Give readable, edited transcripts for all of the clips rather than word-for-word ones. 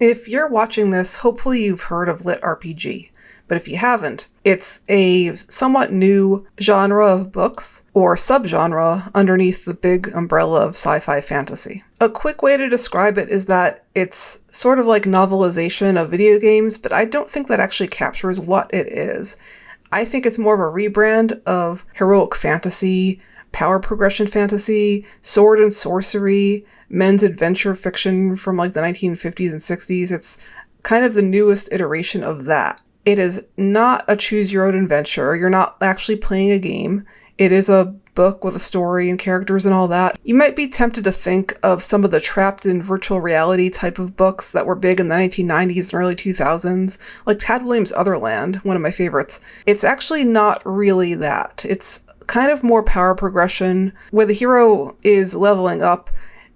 If you're watching this, hopefully you've heard of LitRPG. But if you haven't, it's a somewhat new genre of books, or subgenre, underneath the big umbrella of sci-fi fantasy. A quick way to describe it is that it's sort of like novelization of video games, but I don't think that actually captures what it is. I think it's more of a rebrand of heroic fantasy, power progression fantasy, sword and sorcery, men's adventure fiction from like the 1950s and 60s. It's kind of the newest iteration of that. It is not a choose-your-own adventure. You're not actually playing a game. It is a book with a story and characters and all that. You might be tempted to think of some of the trapped in virtual reality type of books that were big in the 1990s and early 2000s, like Tad Williams' Otherland, one of my favorites. It's actually not really that. It's kind of more power progression, where the hero is leveling up,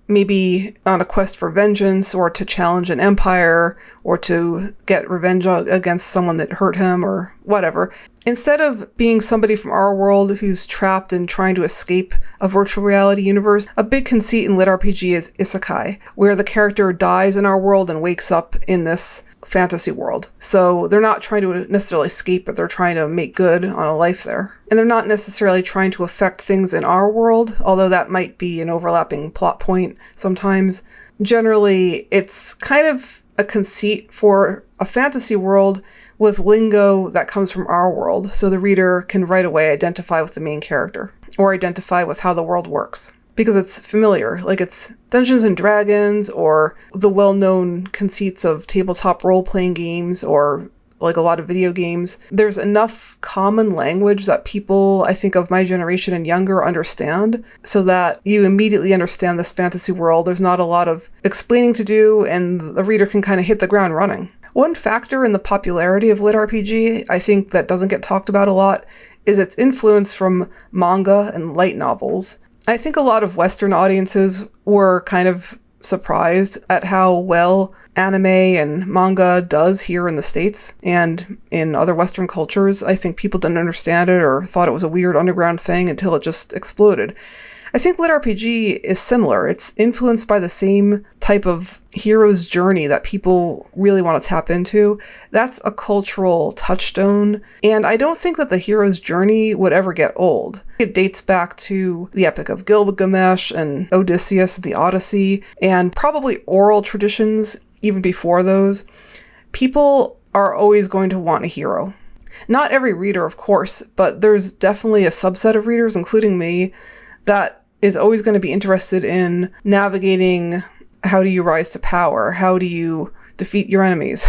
maybe on a quest for vengeance, or to challenge an empire, or to get revenge against someone that hurt him, or whatever. Instead of being somebody from our world who's trapped and trying to escape a virtual reality universe, a big conceit in LitRPG is isekai, where the character dies in our world and wakes up in this fantasy world. So they're not trying to necessarily escape, but they're trying to make good on a life there. And they're not necessarily trying to affect things in our world, although that might be an overlapping plot point sometimes. Generally, it's kind of a conceit for a fantasy world with lingo that comes from our world, so the reader can right away identify with the main character, or identify with how the world works, because it's familiar. Like, it's Dungeons and Dragons, or the well-known conceits of tabletop role-playing games, or like a lot of video games. There's enough common language that people, I think, of my generation and younger understand, so that you immediately understand this fantasy world. There's not a lot of explaining to do, and the reader can kind of hit the ground running. One factor in the popularity of LitRPG, I think, that doesn't get talked about a lot, is its influence from manga and light novels. I think a lot of Western audiences were kind of surprised at how well anime and manga does here in the States and in other Western cultures. I think people didn't understand it or thought it was a weird underground thing until it just exploded. I think LitRPG is similar. It's influenced by the same type of hero's journey that people really want to tap into. That's a cultural touchstone, and I don't think that the hero's journey would ever get old. It dates back to the Epic of Gilgamesh and Odysseus, the Odyssey, and probably oral traditions even before those. People are always going to want a hero. Not every reader, of course, but there's definitely a subset of readers, including me, that is always going to be interested in navigating how do you rise to power? How do you defeat your enemies?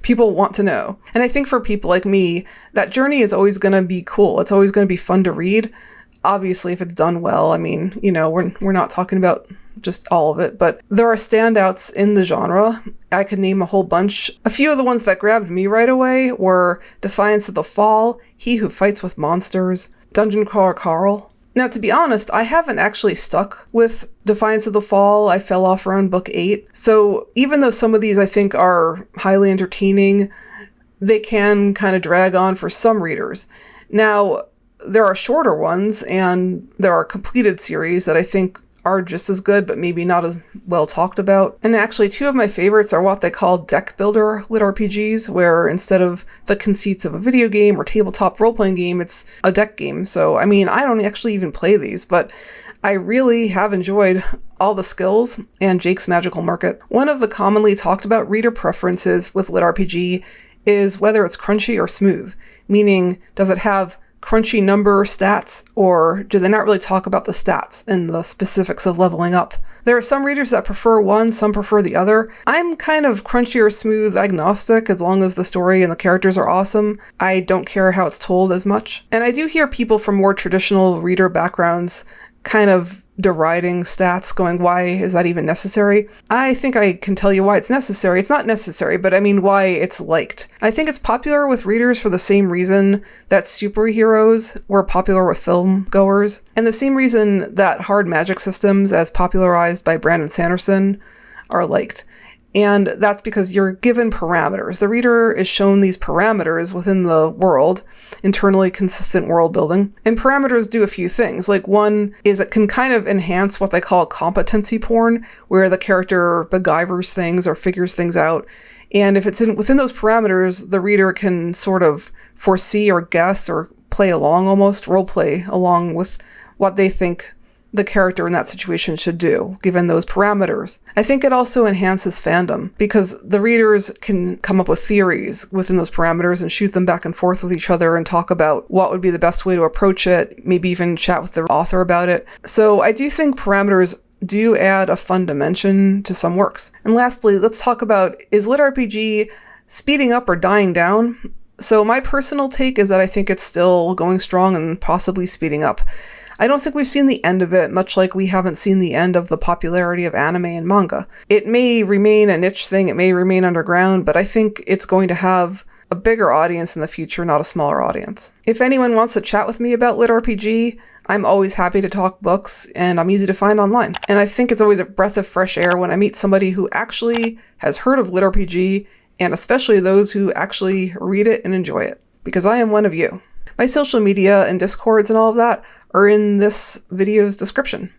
People want to know. And I think for people like me, that journey is always going to be cool. It's always going to be fun to read. Obviously, if it's done well, I mean, you know, we're not talking about just all of it, but there are standouts in the genre. I could name a whole bunch. A few of the ones that grabbed me right away were Defiance of the Fall, He Who Fights with Monsters, Dungeon Crawler Carl. Now, to be honest, I haven't actually stuck with Defiance of the Fall. I fell off around book 8. So even though some of these I think are highly entertaining, they can kind of drag on for some readers. Now, there are shorter ones, and there are completed series that I think are just as good, but maybe not as well talked about. And actually, two of my favorites are what they call deck builder LitRPGs, where instead of the conceits of a video game or tabletop role-playing game, it's a deck game. So, I mean, I don't actually even play these, but I really have enjoyed All the Skills and Jake's Magical Market. One of the commonly talked about reader preferences with LitRPG is whether it's crunchy or smooth, meaning does it have crunchy number stats, or do they not really talk about the stats and the specifics of leveling up? There are some readers that prefer one, some prefer the other. I'm kind of crunchy or smooth agnostic as long as the story and the characters are awesome. I don't care how it's told as much. And I do hear people from more traditional reader backgrounds kind of deriding stats, going, why is that even necessary? I think I can tell you why it's necessary. It's not necessary, but I mean why it's liked. I think it's popular with readers for the same reason that superheroes were popular with film goers, and the same reason that hard magic systems, as popularized by Brandon Sanderson, are liked. And that's because you're given parameters. The reader is shown these parameters within the world, internally consistent world building. And parameters do a few things. Like one is it can kind of enhance what they call competency porn, where the character MacGyvers things or figures things out. And if it's within those parameters, the reader can sort of foresee or guess or play along, almost role play along with what they think the character in that situation should do, given those parameters. I think it also enhances fandom because the readers can come up with theories within those parameters and shoot them back and forth with each other and talk about what would be the best way to approach it, maybe even chat with the author about it. So I do think parameters do add a fun dimension to some works. And lastly, let's talk about, is LitRPG speeding up or dying down? So my personal take is that I think it's still going strong and possibly speeding up. I don't think we've seen the end of it, much like we haven't seen the end of the popularity of anime and manga. It may remain a niche thing, it may remain underground, but I think it's going to have a bigger audience in the future, not a smaller audience. If anyone wants to chat with me about LitRPG, I'm always happy to talk books, and I'm easy to find online. And I think it's always a breath of fresh air when I meet somebody who actually has heard of LitRPG, and especially those who actually read it and enjoy it, because I am one of you. My social media and Discords and all of that are in this video's description.